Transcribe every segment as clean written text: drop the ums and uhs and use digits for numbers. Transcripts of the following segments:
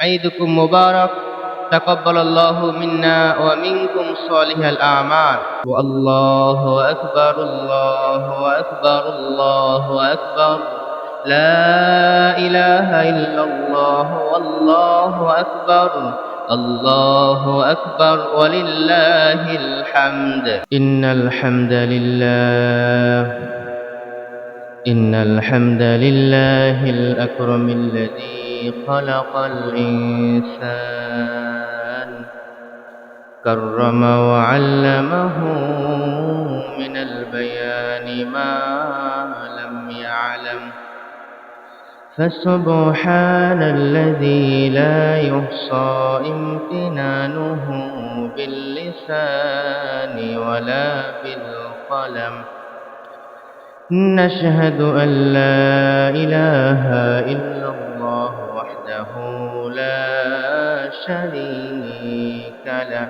عيدكم مبارك. تقبل الله منا ومنكم صالح الأعمال. والله أكبر الله أكبر الله أكبر. لا إله إلا الله والله أكبر. الله أكبر ولله الحمد. إن الحمد لله الأكرم الذي خلق الإنسان كرم وعلمه من البيان ما لم يعلم. فسبحان الذي لا يحصى امتنانه باللسان ولا بالقلم. نشهد أن لا إله إلا الله وحده لا شريك له،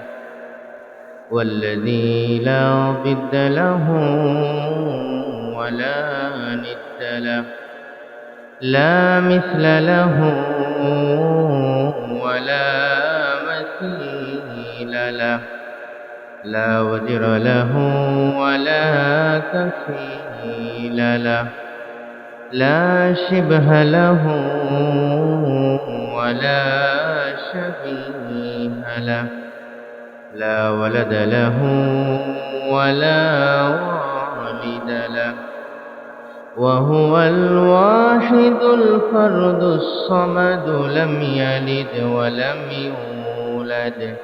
والذي لا ضد له ولا ند له، لا مثل له ولا مثيل له، لا وزر له ولا كفيل له، لا شبه له ولا شبيه له، لا ولد له ولا والد له، وهو الواحد الفرد الصمد، لم يلد ولم يولد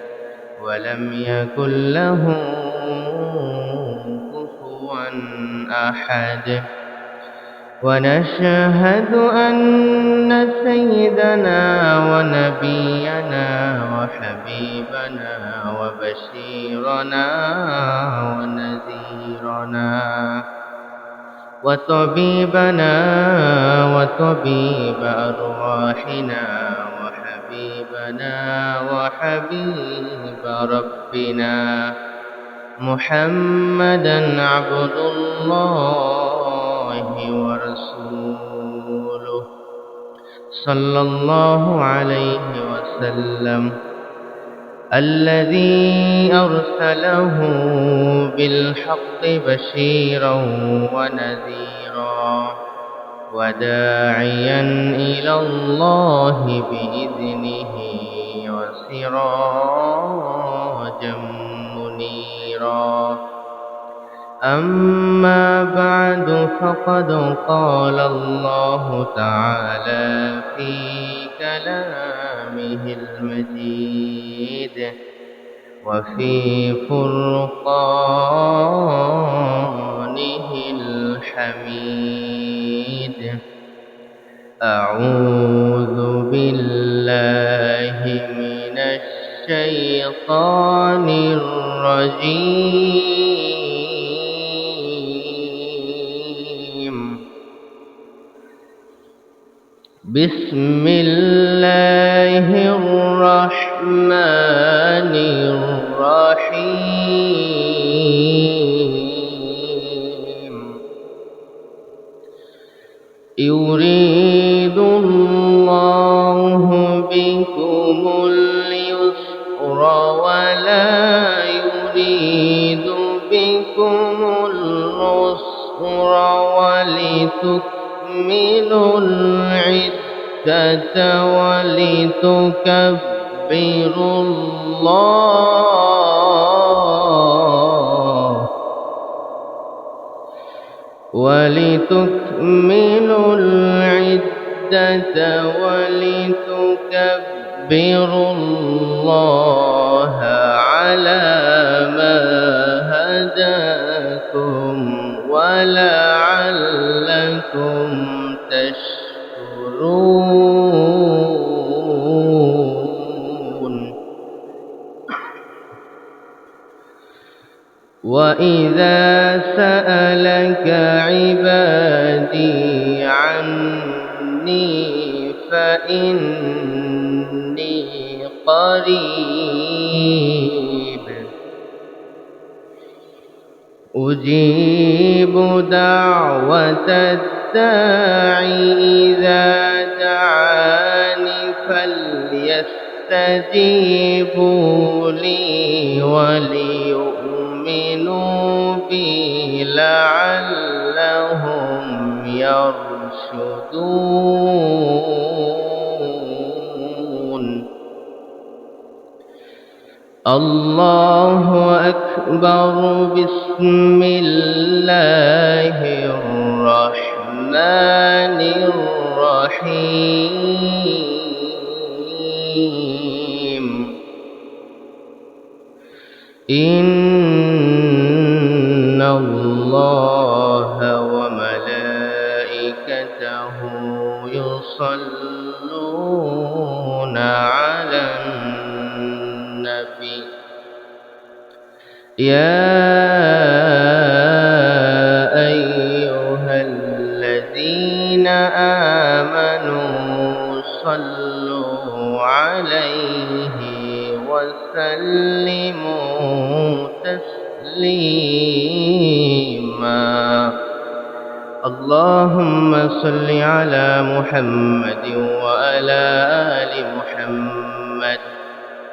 ولم يكن له كفوا أحد. ونشهد أن سيدنا ونبينا وحبيبنا وبشيرنا ونذيرنا وطبيبنا وطبيب أرواحنا وحبيبنا وحبيب ربنا محمدا عبد الله ورسوله صلى الله عليه وسلم، الذي أرسله بالحق بشيرا ونذيرا وداعيا إلى الله بإذنه وسراجا منيرا. أما بعد، فقد قال الله تعالى في كلامه المجيد وفي فرقانه الحميد: أعوذ بالله من الشيطان الرجيم. بسم الله الرحمن الرحيم. يريد الله بكم اليسر ولا يريد بكم العسر ولتكملوا العدة ولتكبروا الله ولتكملوا العدة ولتكبروا الله على ما هداكم ولعلكم تشكرون. وإذا سألك عبادي عني فإني قريب أجيب دعوة الداعي إذا دعاني فليستجيبوا لي وليؤمنوا بي لعلهم يرشدون. الله أكبر. بسم الله الرحمن الرحيم. إن الله وملائكته يصلون على النبي يا أيها الذين آمنوا صلوا عليه وسلموا تسليما. اللهم صل على محمد وعلى آل محمد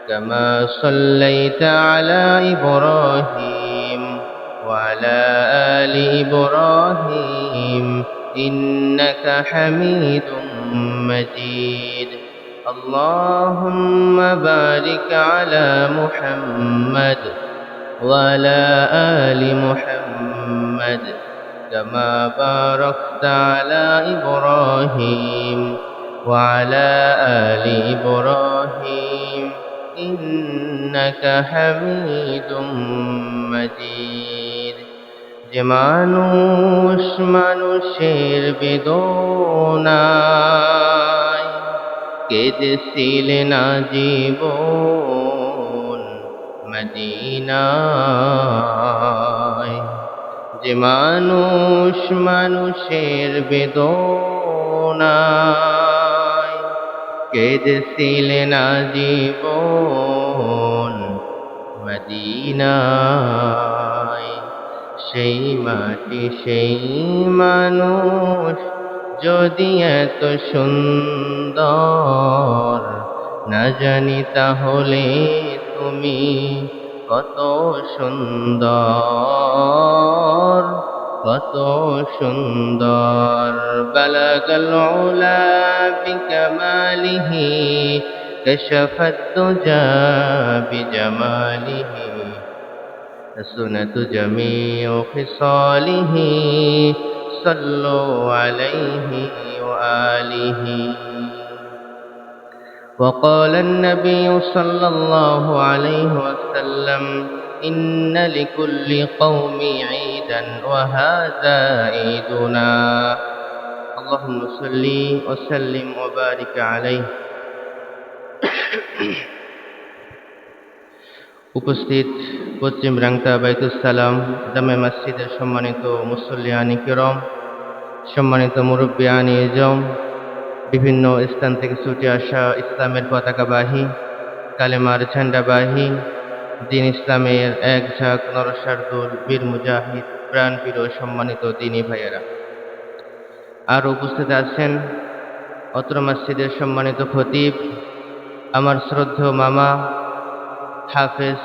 كما صليت على إبراهيم وعلى آل إبراهيم إنك حميد مجيد. اللهم بارك على محمد وعلى آل محمد كما باركت على إبراهيم وعلى آل إبراهيم إنك حميد مجيد. যে মানুষ মানুষের বেদনায় কেঁদেছিলেন আজীবন মদিনায়, যে মানুষ মানুষের বেদনায় কেঁদেছিলেন আজীবন মদিনায়, সেই মাটি সেই মানুষ যদি এত সুন্দর না জানি তাহলে তুমি কত সুন্দর, কত সুন্দর। বালাগাল উলা বিকামালিহি কাশাফাত দুজা বিজামালিহি حسنت جميع خصاله صلوا عليه وآله. وقال النبي صلى الله عليه وسلم إن لكل قوم عيدا وهذا عيدنا. اللهم صل وسلم وبارك عليه. উপস্থিত পশ্চিম রাংতা বাইতুস সালাম জামে মসজিদের সম্মানিত মুসল্লিয়ানি কিরাম, সম্মানিত মুরব্বিয়ানি ইজম, বিভিন্ন স্থান থেকে ছুটে আসা ইসলামের পতাকাবাহী, কালেমার ঝান্ডাবাহী, দিন ইসলামের এক ঝাঁক নরসার্দুল বীর মুজাহিদ প্রাণপ্রিয় সম্মানিত দিনী ভাইয়েরা, আর উপস্থিত আছেন অত্র মসজিদের সম্মানিত খতিব, আমার শ্রদ্ধেয় মামা হাফেজ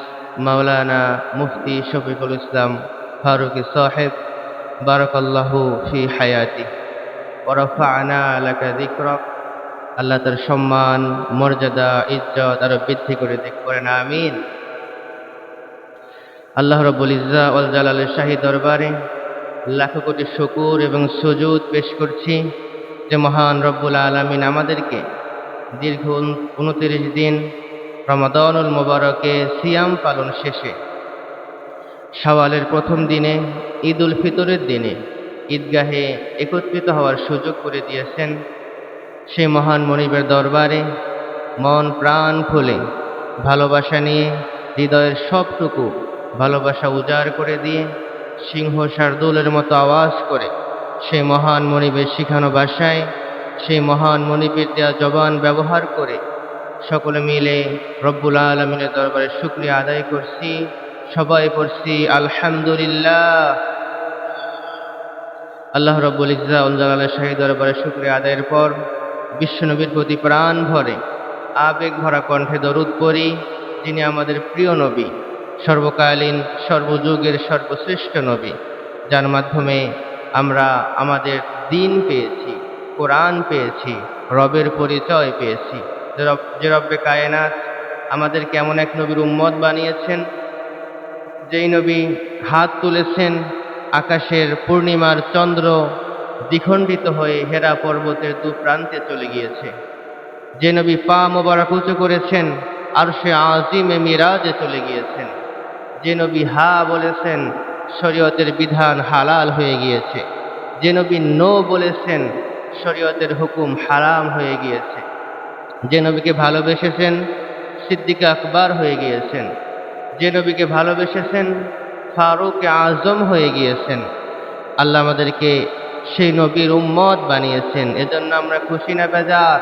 মাওলানা মুফতি শফিকুল ইসলাম ফারুকি সাহেব, বারাকাল্লাহু ফি হায়াতি ওয়া রাফা'না লাকা যিকরাক। আল্লাহ তার সম্মান, মর্যাদা, ইজ্জত আরো বৃদ্ধি করে করেন, আমিন। আল্লাহ রাব্বুল ইজ্জা ওয়াল জালালের শাহী দরবারে লাখো কোটি শুকর এবং সুজুদ পেশ করছি যে মহান রব্বুল আলামিন আমাদেরকে দীর্ঘ 29 দিন রমাদানুল মুবারকে সিয়াম পালন শেষে শাওয়ালের প্রথম দিনে ঈদুল ফিতরের দিনে ঈদগাহে একত্রিত হওয়ার সুযোগ করে দিয়েছেন। সেই মহান মনিবের দরবারে মন প্রাণ খুলে ভালোবাসা নিয়ে হৃদয়ের সবটুকু ভালোবাসা উজাড় করে দিয়ে সিংহ শার্দুলের মতো আওয়াজ করে সেই মহান মনিবের শিখানো ভাষায়, সেই মহান মনিবের দেওয়া জবান ব্যবহার করে সকলে মিলে রব্বুল আলামিনের দরবারে শুকরিয়া আদায় করছি। সবাই পড়ছি আলহামদুলিল্লাহ। আল্লাহ রাব্বুল ইজ্জা ওয়াল জালালের শাহী দরবারে শুকরিয়া আদায়ের পর বিশ্বনবীর প্রতি প্রাণ ভরে আবেগ ভরা কণ্ঠে দরুদ পড়ি, যিনি আমাদের প্রিয় নবী, সর্বকালীন সর্বযুগের সর্বশ্রেষ্ঠ নবী, যার মাধ্যমে আমরা আমাদের দিন পেয়েছি, কোরআন পেয়েছি, রবের পরিচয় পেয়েছি। যে রব্বে কায়নাত আমাদেরকে এমন এক নবীর উম্মত বানিয়েছেন, যেই নবী হাত তুলেছেন, আকাশের পূর্ণিমার চন্দ্র দ্বিখণ্ডিত হয়ে হেরা পর্বতের দু প্রান্তে চলে গিয়েছে। যে নবী পা মোবারক উঁচু করেছেন, আরশে আজিমে মিরাজে চলে গিয়েছেন। যে নবী হা বলেছেন, শরীয়তের বিধান হালাল হয়ে গিয়েছে। যে নবী নো বলেছেন, শরীয়তের হুকুম হারাম হয়ে গিয়েছে। যে নবীকে ভালোবেসেছেন, সিদ্দিক আকবর হয়ে গিয়েছেন। যে নবীকে ভালোবেসেছেন, ফারুক আজম হয়ে গিয়েছেন। আল্লাহ আমাদেরকে সেই নবীর উম্মত বানিয়েছেন। এজন্য আমরা খুশি না বেজার?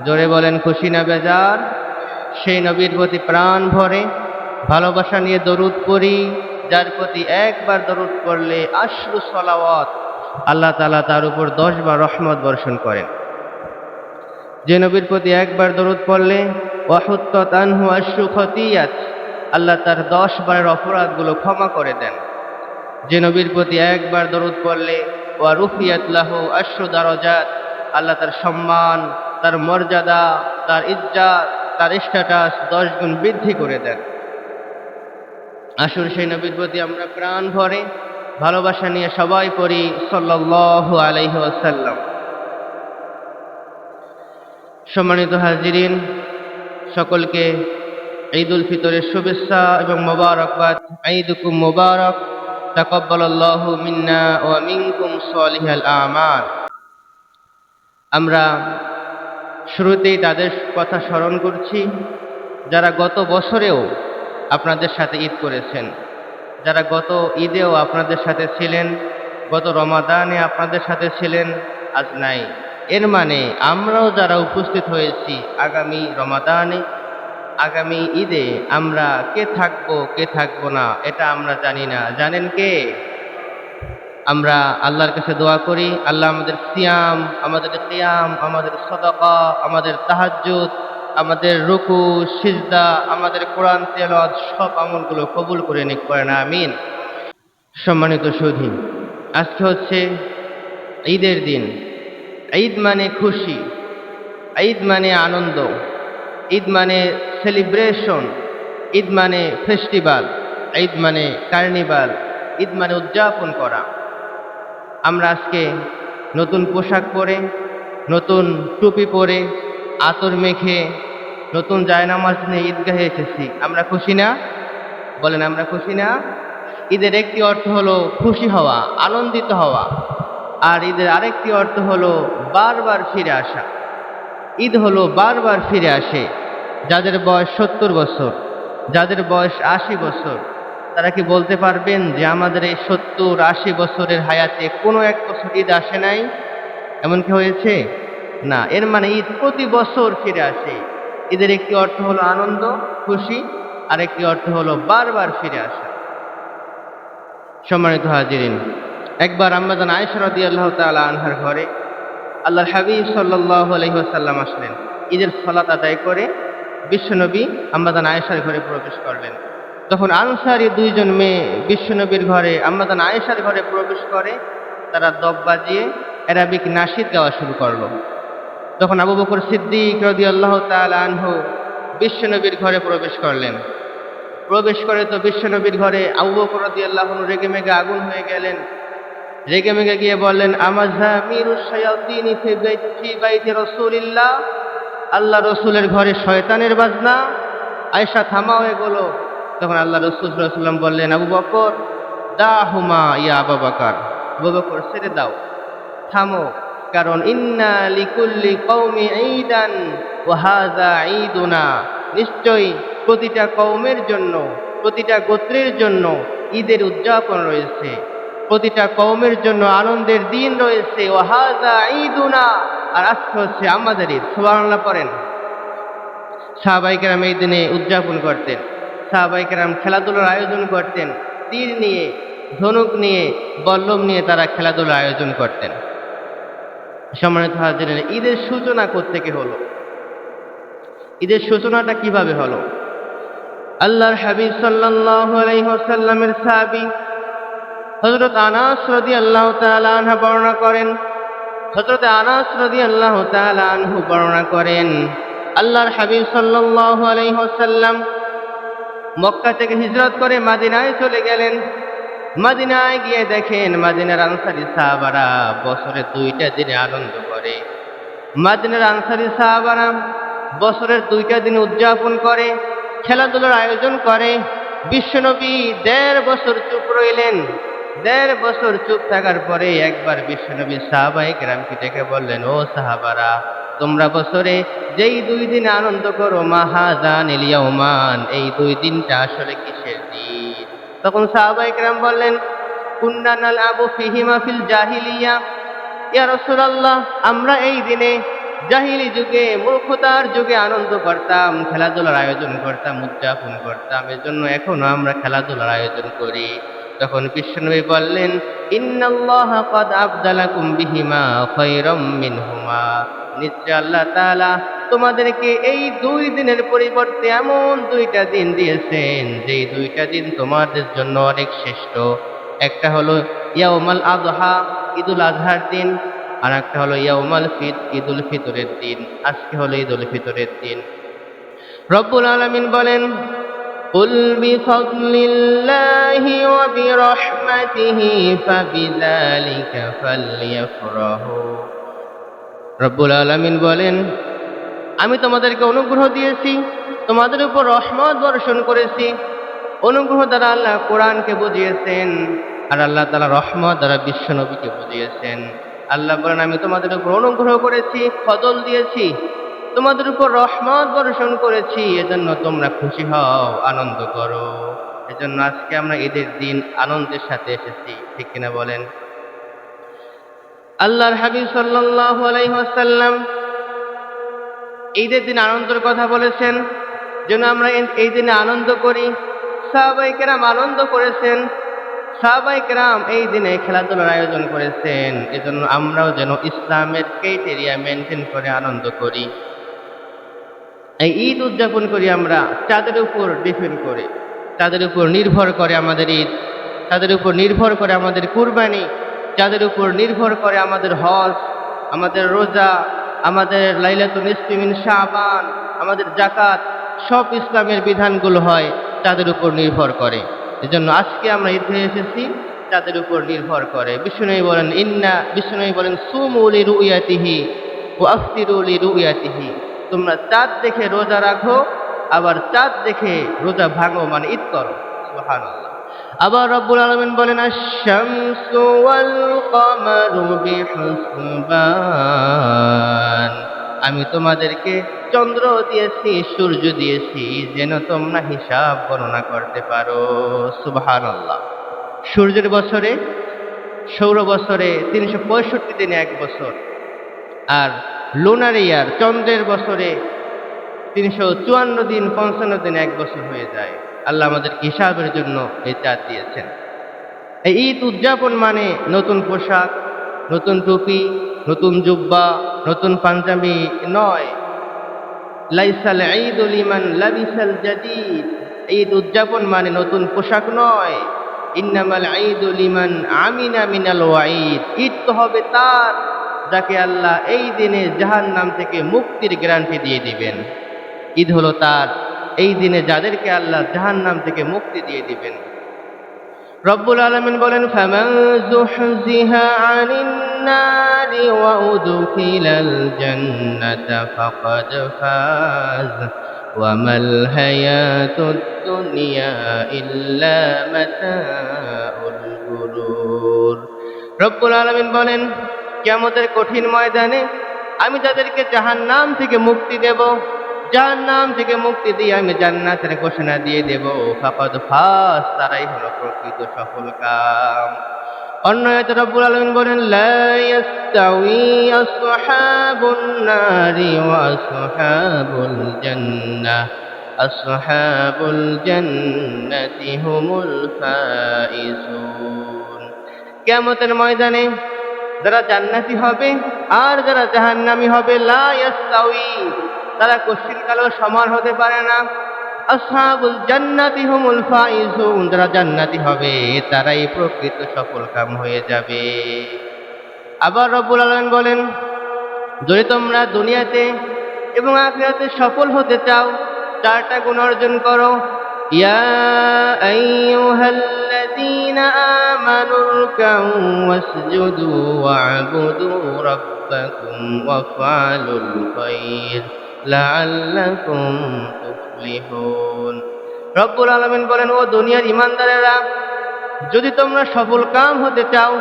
জোরে বলেন, খুশি না বেজার? সেই নবীর প্রতি প্রাণ ভরে ভালোবাসা নিয়ে দরুদ পড়ি, যার প্রতি একবার দরুদ পড়লে আশরু সলাওয়াত আল্লাহ তাআলা তার উপর 10 বার রহমত বর্ষণ করেন। যে নবীর প্রতি একবার দরুদ পড়লে ওয়াহুত্তাত আনহু আশরু খতিয়াত, আল্লাহ তার 10 বারের অপরাধগুলো ক্ষমা করে দেন। যে নবীর প্রতি একবার দরুদ পড়লে ওয়া রুফিয়াত লাহু আশরু দারাজাত, আল্লাহ তার সম্মান, তার মর্যাদা, তার ইজ্জত, তার স্ট্যাটাস 10 গুণ বৃদ্ধি করে দেন। আসুন সেই নবীর প্রতি আমরা প্রাণ ভরে ভালোবাসা নিয়ে সবাই পড়ি সাল্লাল্লাহু আলাইহি ওয়াসাল্লাম। সম্মানিত হাজিরিন, সকলকে ঈদুল ফিতরের শুভেচ্ছা এবং মোবারকবাদ। ঈদুকুম মুবারক, তাকাব্বালাল্লাহু মিন্না ওয়া মিনকুম সালিহাল আমাল। আমরা শুরুতেই তাদের কথা স্মরণ করছি যারা গত বছরেও আপনাদের সাথে ঈদ করেছেন, যারা গত ঈদেও আপনাদের সাথে ছিলেন, গত রমাদানে আপনাদের সাথে ছিলেন, আজ নাই। এর মানে আমরাও যারা উপস্থিত হয়েছি আগামী রমাদানে, আগামী ঈদে আমরা কে থাকবো কে থাকবো না এটা আমরা জানি না। জানেন কে? আমরা আল্লাহর কাছে দোয়া করি, আল্লাহ আমাদের সিয়াম, আমাদের কিয়াম, আমাদের সাদাকা, আমাদের তাহাজ্জুদ, আমাদের রুকু সিজদা, আমাদের কোরআন তেলাওয়াত সব আমলগুলো কবুল করে নিক, করেন আমিন। সম্মানিত সুধী, আজকে হচ্ছে ঈদের দিন। ঈদ মানে খুশি, ঈদ মানে আনন্দ, ঈদ মানে সেলিব্রেশন, ঈদ মানে ফেস্টিভ্যাল, ঈদ মানে কার্নিভাল, ঈদ মানে উদযাপন করা। আমরা আজকে নতুন পোশাক পরে, নতুন টুপি পরে, আতর মেখে, নতুন জায়নামাজ নিয়ে ঈদগাহে এসেছি। আমরা খুশি না? বলেন, আমরা খুশি না? ঈদের একটি অর্থ হলো খুশি হওয়া, আনন্দিত হওয়া, আর ঈদের আরেকটি অর্থ হলো বারবার ফিরে আসা। ঈদ হলো বারবার ফিরে আসে। যাদের বয়স 70 বছর, যাদের বয়স 80 বছর, তারা কি বলতে পারবেন যে আমাদের এই 70-80 বছরের হায়াতে কোনো এক বছর ঈদ আসে নাই? এমন কি হয়েছে? না। এর মানে ঈদ প্রতি বছর ফিরে আসে। ঈদের একটি অর্থ হলো আনন্দ, খুশি, আর একটি অর্থ হলো বারবার ফিরে আসা। সম্মানিত হাজিরিন, একবার আম্মাজান আয়েশা রাদিয়াল্লাহু তাআলা আনহার ঘরে আল্লাহর হাবিব সাল্লাল্লাহু আলাইহি ওয়াসাল্লাম আসলেন। ঈদের সালাত আদায় করে বিশ্বনবী আম্মাজান আয়েশার ঘরে প্রবেশ করলেন। তখন আনসারী 2 জন মেয়ে বিশ্বনবীর ঘরে আম্মাজান আয়েশার ঘরে প্রবেশ করে। তারা দপ বাজিয়ে অ্যারাবিক নাশিদ গাওয়া শুরু করলো। তখন আবু বকর সিদ্দিক রাদিয়াল্লাহু তাআলা আনহু বিশ্বনবীর ঘরে প্রবেশ করলেন। প্রবেশ করে তো বিশ্বনবীর ঘরে আবু বকর রাদিয়াল্লাহু আনহু রেগেমেগে আগুন হয়ে গেলেন। রেগেমেগে গিয়ে বললেন, আমাযামিরুশ শায়াতিনি ফি বাইতি রাসূলিল্লাহ, আল্লাহ রসুলের ঘরে শয়তানের বাজনা। আয়েশা থামাও এগুলো। তখন আল্লাহ রসুল সাল্লাল্লাহু আলাইহি ওয়াসাল্লাম বললেন, আবু বকর দাহুমা ইয়া আবু বকর, আবু বকর ছেড়ে দাও, থামো, কারণ ইন্না লিকুল্লি কওমি ঈদান ওয়া হাযা ঈদুনা, নিশ্চয়ই প্রতিটা কওমের জন্য, প্রতিটা গোত্রের জন্য ঈদের উদযাপন রয়েছে, প্রতিটা কওমের জন্য আনন্দের দিন রয়েছে। ওয়া হাযা ঈদুনা, আর আজকে হচ্ছে আমাদের ঈদ। সুবহানাল্লাহ পড়েন। সাহাবায়ে কেরাম এই দিনে উদযাপন করতেন। সাহাবায়ে কেরাম খেলাধুলার আয়োজন করতেন। তীর নিয়ে, ধনুক নিয়ে, বল্লম নিয়ে তারা খেলাধুলার আয়োজন করতেন। সম্মানিত হাজিরিন, ঈদের সূচনা কোত্থেকে হলো? ঈদের সূচনাটা কিভাবে হলো? আল্লাহর হাবিব সাল্লাল্লাহু আলাইহি ওয়াসাল্লামের সাহাবী হযরত আনাস রাদিয়াল্লাহু তাআলা আনহু বর্ণনা করেন, আল্লাহর হাবিব সাল্লাল্লাহু আলাইহি ওয়াসাল্লাম মক্কা থেকে হিজরত করে মদিনায় চলে গেলেন। মদিনায় গিয়ে দেখেন মদিনার আনসারী সাহাবারা বছরের 2টা দিনে আনন্দ করে। মদিনার আনসারী সাহাবারা বছরের 2টা দিন উদযাপন করে, খেলাধুলার আয়োজন করে। বিশ্বনবী 1.5 বছর চুপ রইলেন। 1.5 বছর চুপ থাকার পরে একবার বিশ্বনবী সাহাবায়ে কেরামকে ডেকে বললেন, ও সাহাবারা, তোমরা বছরে যেই 2 দিন আনন্দ করো, মা হাযানিল ইয়াওমান, এই 2 দিনটা আসলে কিসের দিন? তখন সাহাবায়ে কেরাম বললেন, কুন্না নালআবু ফীহিমা ফিল জাহিলিয়া, ইয়া রাসূলুল্লাহ, আমরা এই দিনে জাহিলি যুগে, মূর্খতার যুগে আনন্দ করতাম, খেলাধুলার আয়োজন করতাম, উদযাপন করতাম, এজন্য এখনো আমরা খেলাধুলার আয়োজন করি। তখন বিশ্বনবী বললেন, ইন্নাল্লাহা ক্বাদ আবদালাকুম বিহিমা খায়রাম মিনহুমা, নিশ্চয় আল্লাহ তাআলা তোমাদেরকে এই 2 দিনের পরিবর্তে এমন 2টা দিন দিয়েছেন যেই 2টা দিন তোমাদের জন্য অনেক শ্রেষ্ঠ। একটা হলো ইয়াউমাল আযহা, ঈদুল আজহার দিন, আর একটা হলো ইয়াউমাল ফিতর, ঈদুল ফিতরের দিন। আজকে হলো ঈদুল ফিতরের দিন। রব্বুল আলামিন বলেন, কুল বিফাদলিল্লাহি ওয়া বিরহমাতিহি ফাবিযালিকা ফালইফরাহু। রব্বুল আলামিন বলেন, আমি তোমাদেরকে অনুগ্রহ দিয়েছি, তোমাদের উপর রহমত বর্ষণ করেছি। অনুগ্রহ দ্বারা আল্লাহ কোরআনকে বুঝিয়েছেন, আর আল্লাহ তাআলা রহমত দ্বারা বিশ্বনবীকে বুঝিয়েছেন। আল্লাহ বলেন, আমি তোমাদের উপর অনুগ্রহ করেছি, ফজল দিয়েছি, তোমাদের উপর রহমত বর্ষণ করেছি, এজন্য তোমরা খুশি হও, আনন্দ করো। এজন্য আজকে আমরা ঈদের দিন আনন্দের সাথে এসেছি, ঠিক কিনা বলেন? আল্লাহর হাবিব সাল্লাল্লাহু আলাইহি ওয়াসাল্লাম ঈদের দিন আনন্দের কথা বলেছেন, যেন আমরা এই দিনে আনন্দ করি। সাহাবায়ে কেরাম আনন্দ করেছেন, সাহাবায়ে কেরাম এই দিনে খেলাধুলার আয়োজন করেছেন। এজন্য আমরাও যেন ইসলামের ক্রাইটেরিয়া মেনটেন করে আনন্দ করি। এই ঈদ উদযাপন করি আমরা চাঁদের উপর ডিপেন্ড করে, চাঁদের উপর নির্ভর করে আমাদের ঈদ, চাঁদের উপর নির্ভর করে আমাদের কুরবানি, চাঁদের উপর নির্ভর করে আমাদের হজ, আমাদের রোজা, আমাদের লাইলাতুল নিসফি মিন শাবান, আমাদের যাকাত, সব ইসলামের বিধানগুলো হয় চাঁদের উপর নির্ভর করে। এজন্য আজকে আমরা ঈদ হয়ে এসেছি চাঁদের উপর নির্ভর করে। বিশ্বনবী বলেন সুমু লিরুয়াতিহি ওয়া আফতিরু লিরুয়াতিহি, তোমরা চাঁদ দেখে রোজা রাখো, আবার চাঁদ দেখে রোজা ভাঙো, মানে ঈদ করো। সুবহানাল্লাহ। আবার রব্বুল আলামিন বলেন, আশ-শামসু ওয়াল কমারু বিহুসবান, আমি তোমাদেরকে চন্দ্র দিয়েছি, সূর্য দিয়েছি, যেন তোমরা হিসাব গণনা করতে পারো। সুবহানাল্লাহ। সূর্যের বছরে, সৌর বছরে 365 দিনে 1 বছর, আর লুনার ইয়ার চন্দ্রের বছরে 354 দিন 55 দিন 1 বছর হয়ে যায়। আল্লাহ আমাদের হিসাবের জন্য এই চাঁদ দিয়েছেন। এই ঈদ উদযাপন মানে নতুন পোশাক, নতুন টুপি, নতুন জুব্বা, নতুন পাঞ্জাবি নয়। লাইসাল ঈদু লিমান লাবিসাল জাদীদ, ঈদ উদযাপন মানে নতুন পোশাক নয়। ইন্নামাল ঈদু লিমান আমিনা মিনাল ওয়াঈদ, ঈদ তো হবে তার যাকে আল্লাহ এই দিনে জাহান্নাম থেকে মুক্তির গ্যারান্টি দিয়ে দিবেন। ঈদ হলো তার, এই দিনে যাদেরকে আল্লাহ জাহান্নাম থেকে মুক্তি দিয়ে দিবেন। রব্বুল আলামিন বলেন, ফামান যুহজিহা আনিন নারি ওয়া উদখিলাল জান্নাতা ফাকাদ ফাজ ওয়া মাল হায়াতুদ দুনিয়া ইল্লা মাতাউল গুরুর। রব্বুল আলামিন বলেন, কিয়ামতের কঠিন ময়দানে আমি যাদেরকে জাহান্নাম থেকে মুক্তি দেব, জাহান্নাম থেকে মুক্তি দিয়ে আমি জান্নাতের ঘোষণা দিয়ে দেব, ফাকাদ ফাজ, তারাই হলো প্রকৃত সফলকাম। অন্য আয়াতে রব্বুল আলামিন বলেন, লা ইয়াস্তাউই আসহাবুন নারি ওয়া আসহাবুল জান্নাহ, আসহাবুল জান্নাতি হুমুল ফাইজুন। কিয়ামতের ময়দানে যারা জান্নাতি হবে আর যারা জাহান্নামী হবে, লা ইয়াস্তাউই, তারা কোশ্চিনকালেও সমান হতে পারে না। আসহাবুল জান্নাতি হুমুল ফাইজুন, যারা জান্নাতি হবে তারাই প্রকৃত সফলকাম হয়ে যাবে। আবার রব্বুল আলামিন বলেন, যদি তোমরা দুনিয়াতে এবং আখিরাতে সফল হতে চাও, চারটা গুণ অর্জন করো। ইয়া আইয়ুহাল্লাযীনা আমানু রুকউ ওয়াসজুদু ওয়া'বুদু রাব্বাকুম ওয়াফআলুল খায়র লাআল্লাকুম তুফলিহুন। রব্বুল আলামিন বলেন, ও দুনিয়ার ঈমানদারেরা, যদি তোমরা সফলকাম হতে চাও,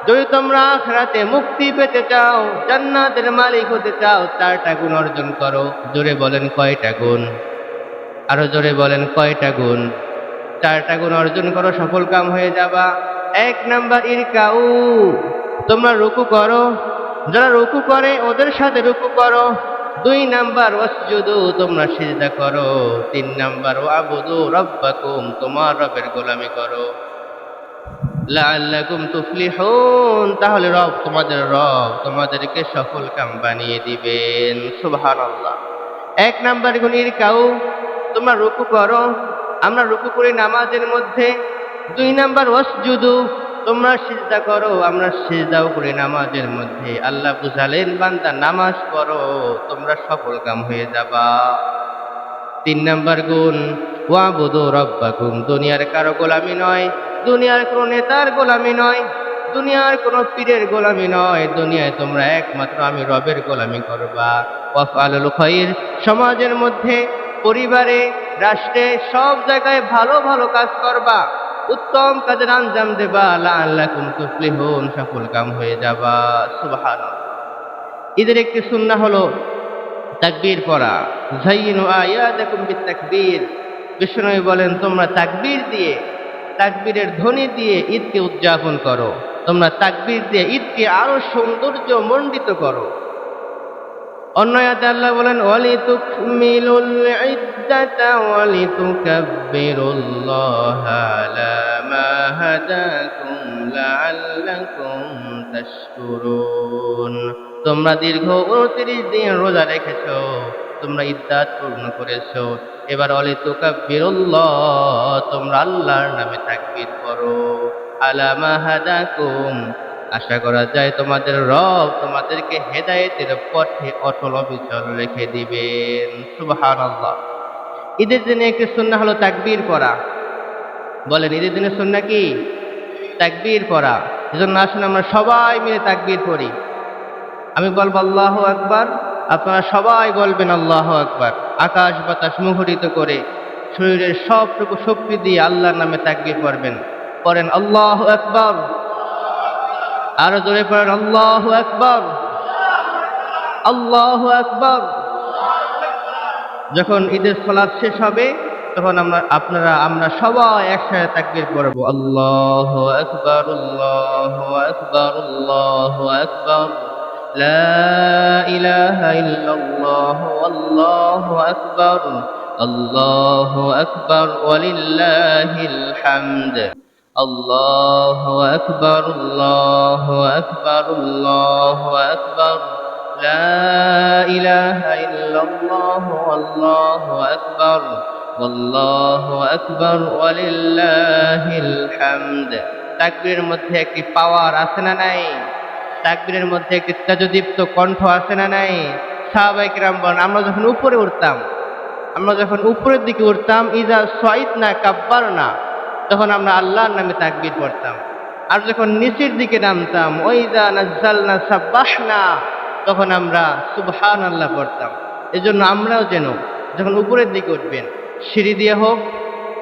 যদি তোমরা আখিরাতে মুক্তি পেতে চাও, জান্নাতের মালিক হতে চাও, চারটা গুণ অর্জন করো। জোরে বলেন কয়টা গুণ? আরো জোরে বলেন কয়টা গুণ? চারটা গুণ অর্জন করো, সফলকাম হয়ে যাবা। 1 নাম্বার ইরকাউ, তোমরা রুকু করো, যারা রুকু করে ওদের সাথে রুকু করো। 2 নাম্বার ওয়াসজুদু, তোমরা সিজদা করো। 3 নাম্বার ওয়াবুদু রাব্বাকুম, তোমার রবের গোলামি করো। লাআল্লাকুম তুফলিহুন, তাহলে তোমাদের রব তোমাদেরকে সফলকাম বানিয়ে দিবেন। সুবহানাল্লাহ। 1 নাম্বার গুণ ইরকাউ, তোমরা রুকু করো, আমরা রুকু করি নামাজের মধ্যে। 2 নাম্বার ওয়াসজুদু, তোমরা সিজদা করো, আমরা সিজদাও করি নামাজের মধ্যে। আল্লাহ বুঝালেন, বান্দা নামাজ পড়ো, তোমরা সফলকাম হয়ে যাবা। 3 নাম্বার গুণ ওয়াবুদু রাব্বাকুম, দুনিয়ার কারো গোলামি নয়, দুনিয়ার কোনো নেতার গোলামি নয়, দুনিয়ার কোনো পীরের গোলামি নয়, দুনিয়ায় তোমরা একমাত্র আমি রবের গোলামি করবা। ওয়াফআলুল খায়র, সমাজের মধ্যে, পরিবারে, রাষ্ট্রে, সব জায়গায় ভালো ভালো কাজ করবা, উত্তম কাজের আঞ্জাম দেবা। লাআল্লাকুম তুফলিহুন, সফলকাম হয়ে যাবা। সুবহানাল্লাহ। ঈদের একটি সুন্নাহ হলো তাকবীর পড়া। যায়িনু আয়াতাকুম বিত্তাকবীর, বিষ্ণু বলেন, তোমরা তাকবীর দিয়ে, তাকবীরের ধ্বনি দিয়ে ঈদকে উদযাপন করো, তোমরা তাকবীর দিয়ে ঈদকে আরো সৌন্দর্য মণ্ডিত করো। অন্য আয়াতে আল্লাহ বলেন, ওয়ালিতুকমিলুল ইদ্দাতা ওয়ালিতুকাব্বিরুল্লাহা আলা মা হাদাকুম লাআল্লাকুম তাশকুরুন। তোমরা দীর্ঘ 29 দিন রোজা রেখেছো, তোমরা ইদ্দাত পূর্ণ করেছো, এবার ওয়ালিতুকাব্বিরুল্লাহ, তোমরা আল্লাহর নামে তাকবীর করো। আলা মা হাদাকুম, আশা করা যায় তোমাদের রব তোমাদেরকে হেদায়েতের পথে অটল অবিচল রেখে দিবেন। সুবহানাল্লাহ। ঈদের দিনে একটি সুন্নাহ হলো তাকবীর পড়া। বলেন, ঈদের দিনে সুন্নাহ কি? তাকবীর পড়া। এজন্য আসুন আমরা সবাই মিলে তাকবীর পড়ি। আমি বলবো আল্লাহু আকবার, আপনারা সবাই বলবেন আল্লাহু আকবার। আকাশ বাতাস মুখরিত করে শরীরের সবটুকু শক্তি দিয়ে আল্লাহর নামে তাকবীর পড়বেন। পড়েন আল্লাহু আকবার। আরো জোরে পড়েন আল্লাহু আকবার, আল্লাহু আকবার। যখন ঈদের সালাত শেষ হবে, তখন আমরা সবাই একসাথে তাকবীর পড়ব। আল্লাহু আকবার, আল্লাহু আকবার, আল্লাহু আকবার, লা ইলাহা ইল্লাল্লাহ, আল্লাহু আকবার, আল্লাহু আকবার, ওয়ালিল্লাহিল হামদ। আল্লাহু আকবার, আল্লাহু আকবার, আল্লাহু আকবার, লা ইলাহা ইল্লাল্লাহ, আল্লাহু আকবার, আল্লাহু আকবার, ওয়ালিল্লাহিল হামদ। তাকবীরের মধ্যে একটি পাওয়ার আছে না নাই? তাকবীরের মধ্যে একটি তেজদীপ্ত কণ্ঠ আছে না নাই? সাহাবায়ে কিরাম বলেন, আমরা যখন উপরের দিকে উঠতাম, ইজা সাইদনা কাব্বারনা, তখন আমরা আল্লাহর নামে তাকবীর পড়তাম। আর যখন নিচের দিকে নামতাম, ওয়াইজা নাযালনা সাব্বাহনা, তখন আমরা সুবহানাল্লাহ পড়তাম। এজন্য আমরাও যেন যখন উপরের দিকে উঠবেন, সিঁড়ি দিয়ে হোক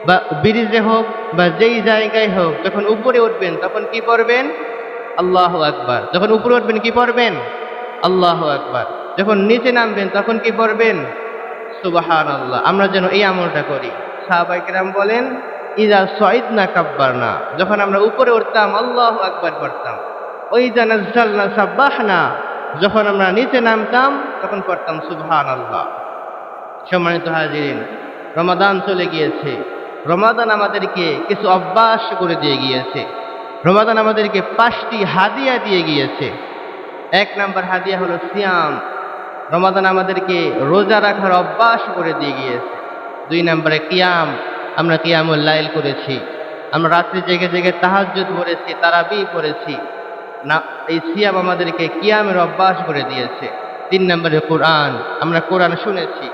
বা ব্রিজে হোক বা যেই জায়গায় হোক, যখন উপরে উঠবেন তখন কি পড়বেন? আল্লাহু আকবার। যখন উপরে উঠবেন কি পড়বেন? আল্লাহু আকবার। যখন নিচে নামবেন তখন কি পড়বেন? সুবহানাল্লাহ। আমরা যেন এই আমলটা করি। সাহাবায়ে কেরাম বলেন, ইজা সাইদনা কাব্বারনা, যখন আমরা উপরে উঠতাম আল্লাহু আকবার পড়তাম। ওইজা নাযালনা সাব্বাহনা, যখন আমরা নিচে নামতাম তখন পড়তাম সুবহানাল্লাহ। সম্মানিত হাজিরিন, রমাদান চলে গিয়েছে। রমাদান আমাদেরকে কিছু অভ্যাস করে দিয়ে গিয়েছে। রমাদান আমাদেরকে 5টি হাদিয়া দিয়ে গিয়েছে। 1 নাম্বার হাদিয়া হলো সিয়াম। রমাদান আমাদেরকে রোজা রাখার অভ্যাস করে দিয়ে গিয়েছে। 2 নম্বরে কিয়াম, আমরা কিয়ামুল লাইল করেছি, আমরা রাত্রি জেগে জেগে তাহাজ্জুদ পড়েছি, তারাবি পড়েছি না। এই সিয়াম আমাদেরকে কিয়ামের অভ্যাস করে দিয়েছে। 3 নম্বরে কোরআন, আমরা কোরআন শুনেছি,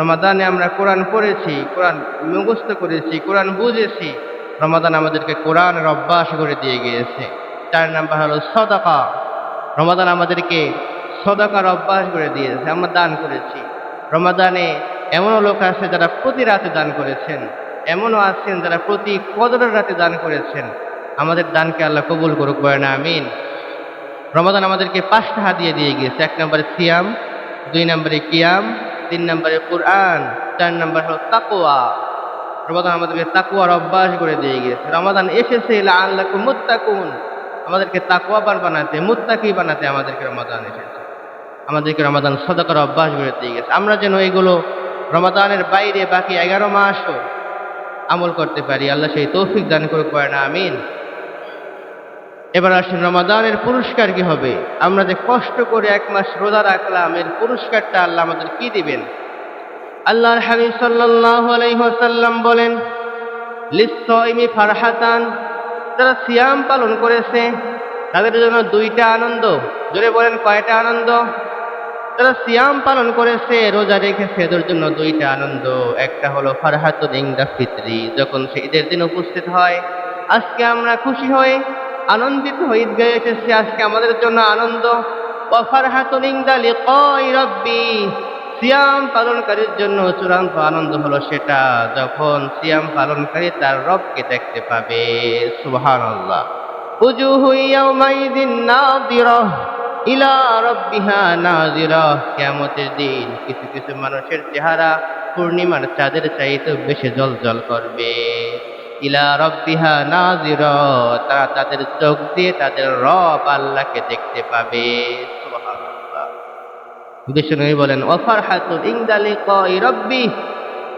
রমাদানে আমরা কোরআন পড়েছি, কোরআন মুখস্থ করেছি, কোরআন বুঝেছি। রমাদান আমাদেরকে কোরআনের অভ্যাস করে দিয়ে গিয়েছে। 4 নম্বর হলো সদাকা, রমাদান আমাদেরকে সদাকার অভ্যাস করে দিয়েছে, আমরা দান করেছি। রমাদানে এমনও লোক আছে যারা প্রতি রাতে দান করেছেন, এমনও আছেন যারা প্রতি কদরের রাতে দান করেছেন। আমাদের দানকে আল্লাহ কবুল করুক, বলেন আমিন। রমাদান আমাদেরকে 5টা হাদিয়া দিয়ে গিয়েছে। 1 নম্বরে সিয়াম, 2 নম্বরে কিয়াম, 3 নম্বরে কোরআন, 4 নম্বর হলো তাকওয়া। রমাদান আমাদেরকে তাকওয়ার অভ্যাস করে দিয়ে গিয়েছে। রমাদান এসেছে লাআল্লাকুম মুত্তাকুন, আমাদেরকে তাকওয়াবান বানাতে, মুত্তাকি বানাতে আমাদেরকে রমাদান এসেছে। আমাদেরকে রমাদান সদাকার অভ্যাস করে দিয়ে গেছে। আমরা যেন এগুলো রমাদানের বাইরে বাকি 11 মাসও আমল করতে পারি, আল্লাহ সেই তৌফিক দান করুক, বলেন আমিন। এবার আসেন রমাদানের পুরস্কার কি হবে? আমরা যে কষ্ট করে 1 মাস রোজা রাখলাম, এর পুরস্কারটা আল্লাহ আমাদের কি দিবেন? আল্লাহর হাবিব সাল্লাল্লাহু আলাইহি ওয়াসাল্লাম বলেন, লিস-সাইমি ফারহাতান, যারা সিয়াম পালন করেছে তাদের জন্য 2টা আনন্দ। জোরে বলেন, কয়টা আনন্দ? যারা সিয়াম পালন করেছে, রোজা রেখেছে, এদের জন্য 2টা আনন্দ। একটা হলো ফারহাতুন ইনদা ফিতরি, যখন সে ঈদের দিন উপস্থিত হয়, আজকে আমরা খুশি হয়ে আনন্দিত হয়ে ঈদগাহে এসেছি, আজকে আমাদের জন্য আনন্দ। ওয়া ফারহাতুন ইনদা লিকাই রাব্বি, সিয়াম পালনকারীর জন্য চূড়ান্ত আনন্দ হলো সেটা যখন সিয়াম পালনকারী তার রবকে দেখতে পাবে। সুবহানাল্লাহ। উজুহু ইয়াওমাইযিন নাযিরাহ ইলা রাব্বিহা নাযিরাহ, কিয়ামতের দিন কিছু কিছু মানুষের চেহারা পূর্ণিমার চাঁদের চাইতে বেশি জ্বলজ্বল করবে। ইলা রাব্বিহা নাযিরাহ, তারা তাদের চোখ দিয়ে তাদের রব আল্লাহকে দেখতে পাবে। সুবহানাল্লাহ। বিষ্ণু বলেন, ওয়া ফারহাতুন ইনদা লিকাই রাব্বি,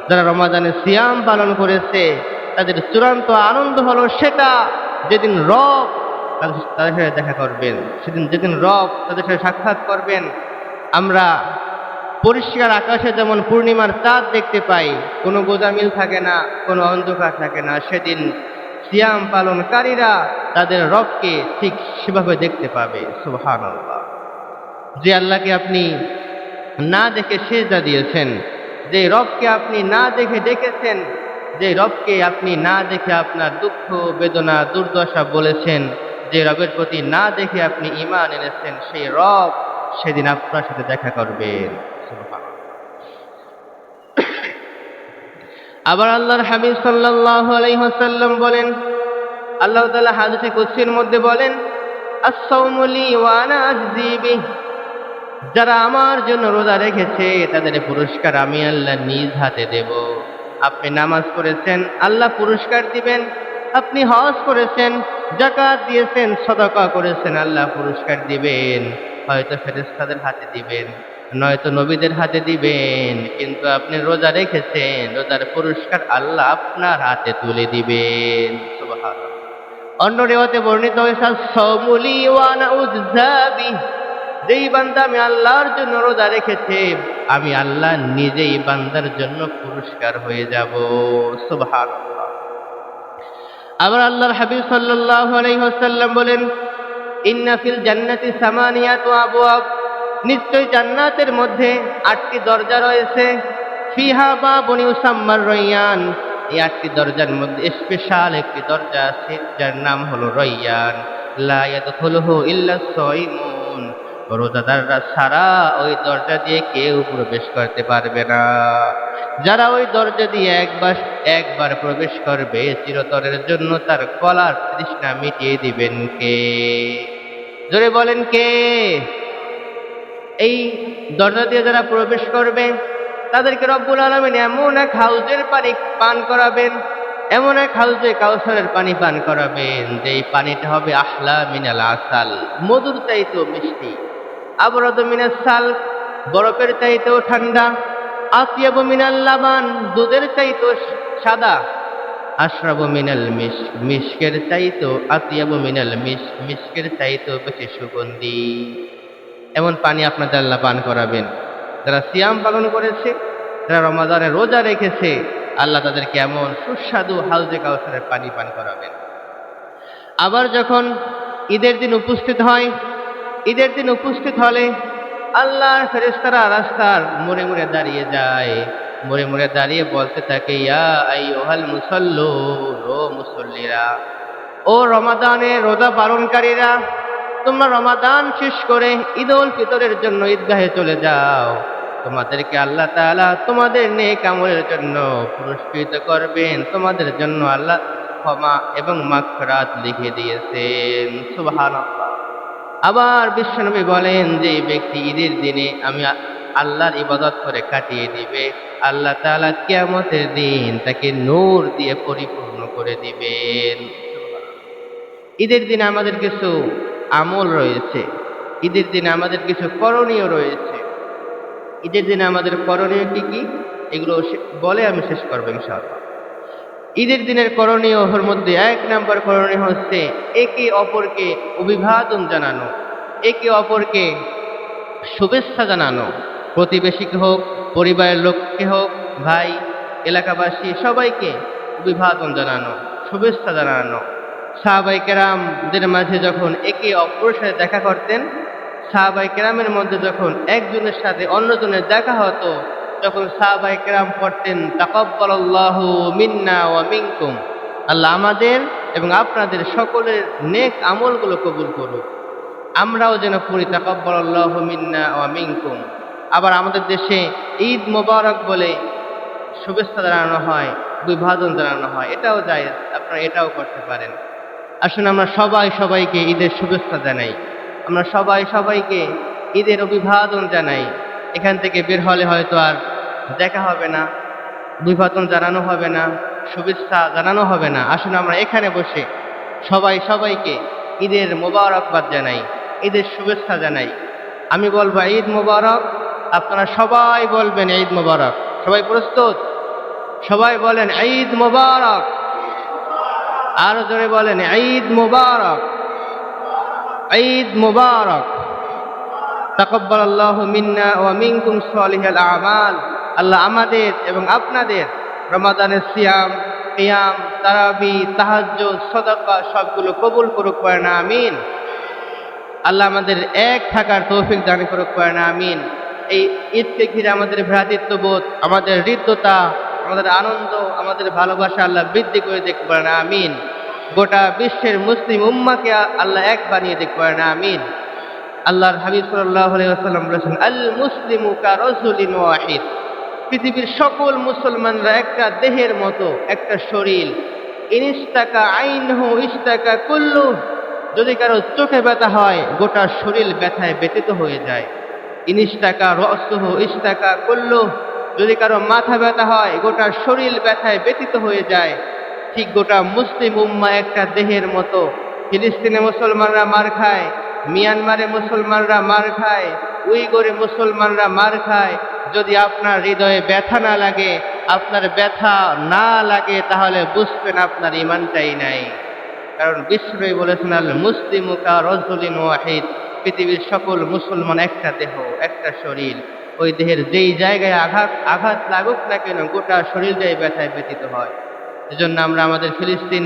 যারা রমাদানে সিয়াম পালন করেছে তাদের চূড়ান্ত আনন্দ হলো সেটা যেদিন রব তাদের সাথে দেখা করবেন, যেদিন রব তাদের সাথে সাক্ষাৎ করবেন। আমরা পরিষ্কার আকাশে যেমন পূর্ণিমার চাঁদ দেখতে পাই, কোনো গোজামিল থাকে না, কোনো অন্ধকার থাকে না, সেদিন সিয়াম পালনকারীরা তাদের রবকে ঠিক সেভাবে দেখতে পাবে। সুবহানাল্লাহ। যে আল্লাহকে আপনি না দেখে সেজদা দিয়েছেন, যে রবকে আপনি না দেখে ডেকেছেন, যে রবকে আপনি না দেখে আপনার দুঃখ বেদনা দুর্দশা বলেছেন, যে রবের প্রতি না দেখে আপনি ঈমান এনেছেন, সেই রব সেদিন আপনার সাথে দেখা করবেন। আবার আল্লাহর হাবিব সাল্লাল্লাহু আলাইহি ওয়াসাল্লাম বলেন, আল্লাহ তাআলা হাদিসে কুদসির মধ্যে বলেন, আস-সাওমু লি ওয়া আনা আজজি বিহি, যারা আমার জন্য রোজা রেখেছে তাদের পুরস্কার আমি আল্লাহ নিজ হাতে দেব। আপনি নামাজ পড়েছেন, আল্লাহ পুরস্কার দিবেন। আপনি হজ করেছেন, যাকাত দিয়েছেন, সাদাকা করেছেন, আল্লাহ পুরস্কার দিবেন। হয়তো ফেরেশতাদের হাতে দিবেন, নয়তো নবীদের হাতে দিবেন, কিন্তু আপনি রোজা রেখেছেন, রোজার পুরস্কার আল্লাহ আপনার হাতে তুলে দিবেন। সুবহানাল্লাহ। অন্য রিওয়ায়াতে বর্ণিত হয়েছে, আস-সাওমু লি ওয়া আনা উজজা বিহি, যেই বান্দা আমি আল্লাহর জন্য রোজা রেখেছে, আমি আল্লাহ নিজেই বান্দার জন্য পুরস্কার হয়ে যাব। সুবহানাল্লাহ। আবার আল্লাহর হাবিব সাল্লাল্লাহু আলাইহি ওয়াসাল্লাম বলেন, ইন্না ফিল জান্নাতি সামানিয়াতু আবওয়াব, নিশ্চয় জান্নাতের মধ্যে 8টি দরজা রয়েছে। ফিহা বাবুন ইউসাম্মার রায়্যান, এই 8টি দরজার মধ্যে স্পেশাল একটি দরজা আছে যার নাম হলো রায়্যান। লা ইয়াদখুলুহু ইল্লাস সাইমুন, রোজাদাররা ছাড়া ওই দরজা দিয়ে কেউ প্রবেশ করতে পারবে না। যারা ওই দরজা দিয়ে একবার প্রবেশ করবে, চিরতরের জন্য তার গলার তৃষ্ণা মিটিয়ে দিবেন কে? জোরে বলেন কে? এই দরজা দিয়ে যারা প্রবেশ করবে তাদেরকে রব্বুল আলামিন এমন এক হাউজের পানি পান করাবেন, এমন এক হাউজে কাউসারের পানি পান করাবেন, যেই পানিটা হবে আহলা মিনাল আসাল, মধুর চাইতেও মিষ্টি। আবরাদু মিনাস সালক, বরফের চাইতেও ঠান্ডা। আতিয়াবু মিনাল লাবান, দুধের চাইতেও সাদা। আশরাবু মিনাল মিশক, মিশকের চাইতেও আতিয়াবু মিনাল মিশক, মিশকের চাইতেও বেশি সুগন্ধি। এমন পানি আপনাদের আল্লাহ পান করাবেন। যারা সিয়াম পালন করেছে, যারা রমাদানে রোজা রেখেছে, আল্লাহ তাদেরকে এমন সুস্বাদু হাউজে কাউসারের পানি পান করাবেন। আবার যখন ঈদের দিন উপস্থিত হয়, ঈদের দিন উপস্থিত হলে আল্লাহর ফেরেশতারা রাস্তার মোড়ে মোড়ে দাঁড়িয়ে যায়, মোড়ে মোড়ে দাঁড়িয়ে বলতে থাকে, ইয়া আইয়ুহাল মুসাল্লুন, ও মুসল্লিরা, ও রমাদানের রোজা পালনকারীরা, তোমরা রমাদান শেষ করে ঈদ উল ফিতরের জন্য ঈদগাহে চলে যাও। তোমাদেরকে আল্লাহ তাআলা তোমাদের নেক আমলের জন্য পুরস্কৃত করবেন, তোমাদের জন্য আল্লাহ ক্ষমা এবং মাগফিরাত লিখে দিয়েছেন। সুবহানাল্লাহ। আবার বিশ্বনবী বলেন যে এই ব্যক্তি ঈদের দিনে আমি আল্লাহর ইবাদত করে কাটিয়ে দিবে, আল্লাহ তাআলা কিয়ামতের দিন তাকে নূর দিয়ে পরিপূর্ণ করে দিবেন। ঈদের দিনে আমাদের কিছু আমল রয়েছে, ঈদের দিনে আমাদের কিছু করণীয় রয়েছে। ঈদের দিনে আমাদের করণীয় কি কি, এগুলো বলে আমি শেষ করবো ইনশাআল্লাহ। ঈদের দিনের করণীয়র মধ্যে 1 নম্বর করণীয় হচ্ছে একে অপরকে অভিবাদন জানানো, একে অপরকে শুভেচ্ছা জানানো। প্রতিবেশীকে হোক, পরিবারের লোককে হোক, ভাই, এলাকাবাসী সবাইকে অভিবাদন জানানো, শুভেচ্ছা জানানো। সাহাবায়ে কেরামদের মাঝে যখন একে অপরের সাথে দেখা করতেন, সাহাবায়ে কেরামের মধ্যে যখন একজনের সাথে অন্যজনের দেখা হতো, যখন সাহাবায়ে কেরাম পড়তেন তাকাব্বালাল্লাহু মিন্না ওয়া মিনকুম, আল্লাহ আমাদের এবং আপনাদের সকলের নেক আমলগুলো কবুল করুক, আমরাও যেন পড়ি তাকাব্বালাল্লাহু মিন্না ওয়া মিনকুম। আবার আমাদের দেশে ঈদ মোবারক বলে শুভেচ্ছা জানানো হয়, অভিবাদন জানানো হয়, এটাও জায়েজ, আপনারা এটাও করতে পারেন। আসুন আমরা সবাই সবাইকে ঈদের শুভেচ্ছা জানাই, আমরা সবাই সবাইকে ঈদের অভিবাদন জানাই। এখান থেকে বের হলে হয়তো আর দেখা হবে না, অভিবাদন জানানো হবে না, শুভেচ্ছা জানানো হবে না। আসুন আমরা এখানে বসে সবাই সবাইকে ঈদের মোবারকবাদ জানাই, ঈদের শুভেচ্ছা জানাই। আমি বলবো ঈদ মোবারক, আপনারা সবাই বলবেন ঈদ মোবারক। সবাই প্রস্তুত? সবাই বলেন ঈদ মোবারক। আরো জোরে বলেন ঈদ মোবারক, ঈদ মোবারক। তাকাব্বালাল্লাহু মিন্না ওয়া মিনকুম সালিহাল আমাল। আল্লাহ আমাদের এবং আপনাদের রমাদানের সিয়াম, কিয়াম, তারাবি, তাহাজ্জুদ, সাদাকা সবগুলো কবুল করুক, পড়েন আমিন। আল্লাহ আমাদের এক থাকার তৌফিক দান করুক, পড়েন আমিন। এই ঈদকে ঘিরে আমাদের ভ্রাতৃত্ববোধ, আমাদের হৃদ্যতা, আমাদের আনন্দ, আমাদের ভালোবাসা আল্লাহ বৃদ্ধি করে দেখ, পড়েন আমিন। গোটা বিশ্বের মুসলিম উম্মাহকে আল্লাহ এক বানিয়ে দেখ, পড়েন আমিন। আল্লাহর হাবিব সাল্লাল্লাহু আলাইহি ওয়াসাল্লাম বলেছেন, আল মুসলিমু কারাজুলিন ওয়াহিদ। পৃথিবীর সকল মুসলমানরা একটা দেহের মতো, একটা শরীর। ইনিস্তাকা আইনহু ইস্তাকা কুল্লু। যদি কারো চোখে ব্যথা হয়, গোটা শরীর ব্যথায় ব্যথিত হয়ে যায়। ইনিস্তাকা রাসুহু ইস্তাকা কুল্লু। যদি কারো মাথা ব্যথা হয়, গোটা শরীর ব্যথায় ব্যথিত হয়ে যায়। ঠিক গোটা মুসলিম উম্মাহ একটা দেহের মতো। ফিলিস্তিনে মুসলমানরা মার খায়, মিয়ানমারে মুসলমানরা মার খায়, উইগরে মুসলমানরা মার খায়। যদি আপনার হৃদয়ে ব্যথা না লাগে, আপনার ব্যথা না লাগে, তাহলে বুঝবেন আপনার ঈমানটাই নাই। কারণ বিশ্বনবী বলেছেন, আল মুসলিমু কারাজুলিন ওয়াহিদ। পৃথিবীর সকল মুসলমান একটা দেহ, একটা শরীর। ওই দেহের যেই জায়গায় আঘাত লাগুক না কেন, গোটা শরীরটাই ব্যথায় ব্যথিত হয়। এজন্য আমরা আমাদের ফিলিস্তিন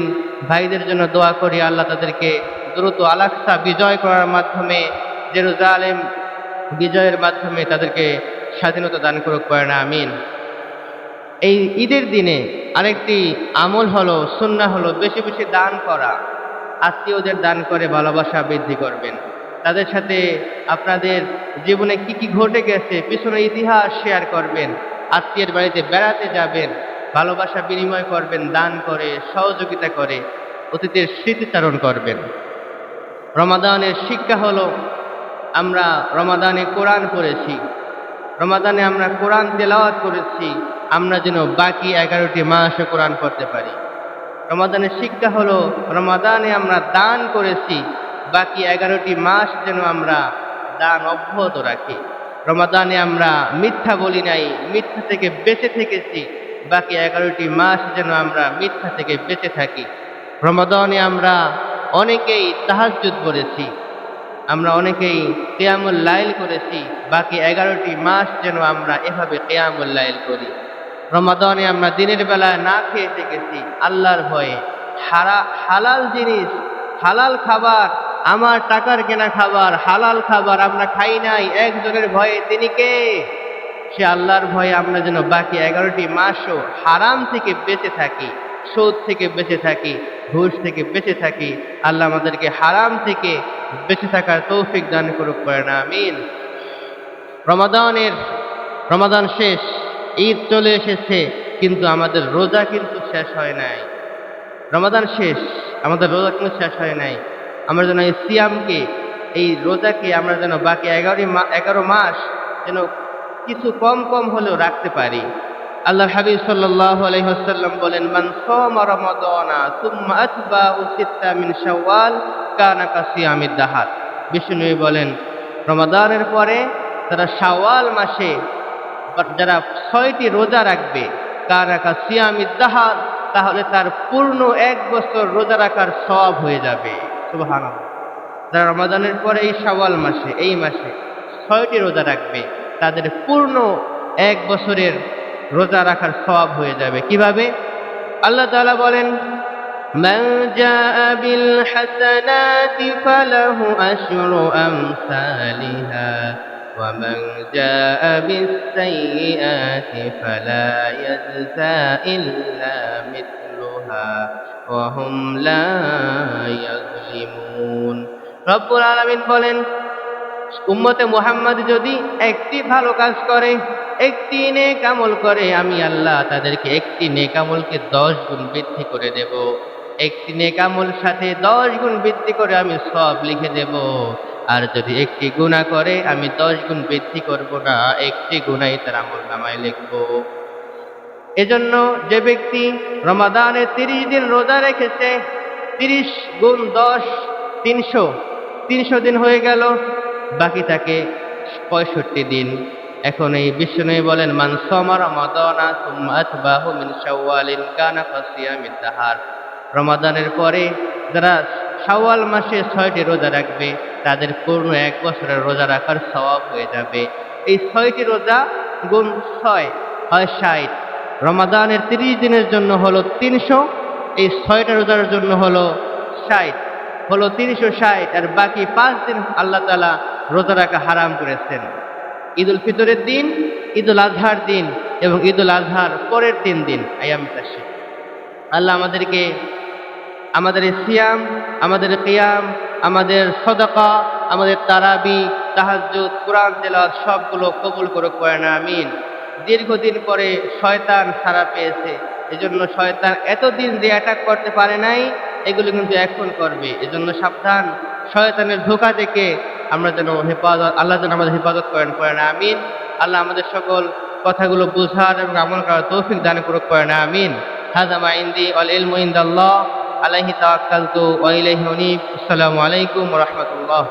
ভাইদের জন্য দোয়া করি, আল্লাহ তাদেরকে দ্রুত আল-আকসা বিজয় করার মাধ্যমে, জেরুজালেম বিজয়ের মাধ্যমে তাদেরকে স্বাধীনতা দান করুক, পড়েন আমিন। এই ঈদের দিনে আরেকটি আমল হলো, সুন্নাহ হলো বেশি বেশি দান করা। আত্মীয়দের দান করে ভালোবাসা বৃদ্ধি করবেন। তাদের সাথে আপনাদের জীবনে কি কি ঘটে গেছে পিছনের ইতিহাস শেয়ার করবেন। আত্মীয়ের বাড়িতে বেড়াতে যাবেন, ভালোবাসা বিনিময় করবেন, দান করে, সহযোগিতা করে অতীতের স্মৃতিচারণ করবেন। রমাদানের শিক্ষা হলো, আমরা রমাদানে কোরআন পড়েছি, রমাদানে আমরা কোরআন তেলাওয়াত করেছি, আমরা যেন বাকি 11টি মাসে কোরআন পড়তে পারি। রমাদানের শিক্ষা হলো, রমাদানে আমরা দান করেছি, বাকি 11টি মাস যেন আমরা দান অব্যাহত রাখি। রমাদানে আমরা মিথ্যা বলি নাই, মিথ্যা থেকে বেঁচে থেকেছি, বাকি 11টি মাস যেন আমরা মিথ্যা থেকে বেঁচে থাকি। রমাদানে আমরা অনেকেই তাহাজ্জুদ পড়েছি, আমরা অনেকেই কিয়ামুল লাইল করেছি, বাকি 11টি মাস যেন আমরা এভাবে কিয়ামুল লাইল করি। রমাদানে আমরা দিনের বেলা না খেয়ে থেকেছি আল্লাহর ভয়ে। হালাল জিনিস, হালাল খাবার, আমার টাকার কেনা খাবার, হালাল খাবার আমরা খাই নাই একজনের ভয়ে। তিনি কে? সে আল্লাহর ভয়ে আমরা যেন বাকি 11টি মাসও হারাম থেকে বেঁচে থাকি, সুদ থেকে বেঁচে থাকি, ঘুষ থেকে বেঁচে থাকি। আল্লাহ আমাদেরকে হারাম থেকে বেঁচে থাকার তৌফিক দান করুক, পড়েন আমিন। রমাদান শেষ, ঈদ চলে এসেছে, কিন্তু আমাদের রোজা কিন্তু শেষ হয় নাই। রমাদান শেষ, আমাদের রোজা কিন্তু শেষ হয় নাই। আমরা যেন এই সিয়ামকে, এই রোজাকে আমরা যেন বাকি 11 মাস যেন কিছু কম কম হলেও রাখতে পারি। আল্লাহর হাবিব সাল্লাল্লাহু আলাইহি ওয়াসাল্লাম বলেন, মান সামা রমাদানা সুম্মা আতবাহু সিত্তা মিন শাওয়াল কানা কাসিয়ামিদ দাহার। বিষ্ণু বলেন, রমাদানের পরে তারা শাওয়াল মাসে যারা 6টি রোজা রাখবে, কানা কাসিয়ামিদ দাহার, তাহলে তার পূর্ণ 1 বছর রোজা রাখার সওয়াব হয়ে যাবে। সুবহানাল্লাহ। যারা রমাদানের পরে এই শাওয়াল মাসে, এই মাসে 6টি রোজা রাখবে, তাদের পূর্ণ 1 বছরের রোজা রাখার সওয়াব হয়ে যাবে। কিভাবে? আল্লাহ তাআলা বলেন, মান জাআ বিল হাসানাতি ফালাহু আশরু আমসালিহা ওয়া মান জাআ বিস সাইয়্যাতি ফালা ইয়াজজা ইল্লা মিথলুহা ওয়া হুম লা ইয়াজলিমুন। রব্বুল আলামিন বলেন, উম্মতে মুহাম্মদ যদি একটি ভালো কাজ করে, একটি নেক আমল করে, আমি আল্লাহ তাদেরকে একটি নেক আমলকে 10 গুণ বৃদ্ধি করে দেব। একটি নেক আমল সাথে 10 গুণ বৃদ্ধি করে আমি সওয়াব লিখে দেব। আর যদি একটি গুনাহ করে, আমি 10 গুণ বৃদ্ধি করব না, একটি গুনাহই তার আমলনামায় লিখব। এজন্য যে ব্যক্তি রমাদানে 30 দিন রোজা রেখেছে, 30 গুণ 10 300 দিন হয়ে গেল, বাকি থাকে 65 দিন। এখন এই বিশ্বনবী বলেন, মান সামা রমাদানা সুম্মা আতবাহু মিন শাওয়ালিন কানা কাসিয়ামিদ দাহার। রমাদানের পরে যারা শাওয়াল মাসে 6টি রোজা রাখবে, তাদের পূর্ণ 1 বছরের রোজা রাখার সওয়াব হয়ে যাবে। এই 6টি রোজা গুণ 6 হয় 60। রমাদানের 30 দিনের জন্য হলো 300, এই 6টা রোজার জন্য হলো 60, হলো 360। আর বাকি 5 দিন আল্লাহ তাআলা রোজা রাখা হারাম করেছেন। ঈদুল ফিতরের দিন, ঈদুল আজহার দিন এবং ঈদুল আজহার পরের 3 দিন আইয়াম তাশরিক। আল্লাহ আমাদেরকে আমাদের সিয়াম, আমাদের কিয়াম, আমাদের সাদাকা, আমাদের তারাবি, তাহাজ্জুদ, কোরআন তেলাওয়াত সবগুলো কবুল করুক, পড়েন আমিন। দীর্ঘদিন পরে শয়তান ছাড়া পেয়েছে, এজন্য শয়তান এতদিন যে অ্যাটাক করতে পারে নাই, এগুলো কিন্তু এখন করবে। এজন্য সাবধান, শয়তানের ধোঁকা থেকে আমরা যেন আল্লাহ যেন আমাদের হেফাজত করেন, পড়েন আমিন। আল্লাহ আমাদের সকল কথাগুলো বুঝার এবং আমল করার তৌফিক দান করুক, পড়েন আমিন। হাযা মা ইনদি ওয়াল ইলমু ইনদাল্লাহ আলাইহি তাওয়াক্কালতু ওয়া ইলাইহি উনীব। আসসালামু আলাইকুম ওয়া রাহমাতুল্লাহ।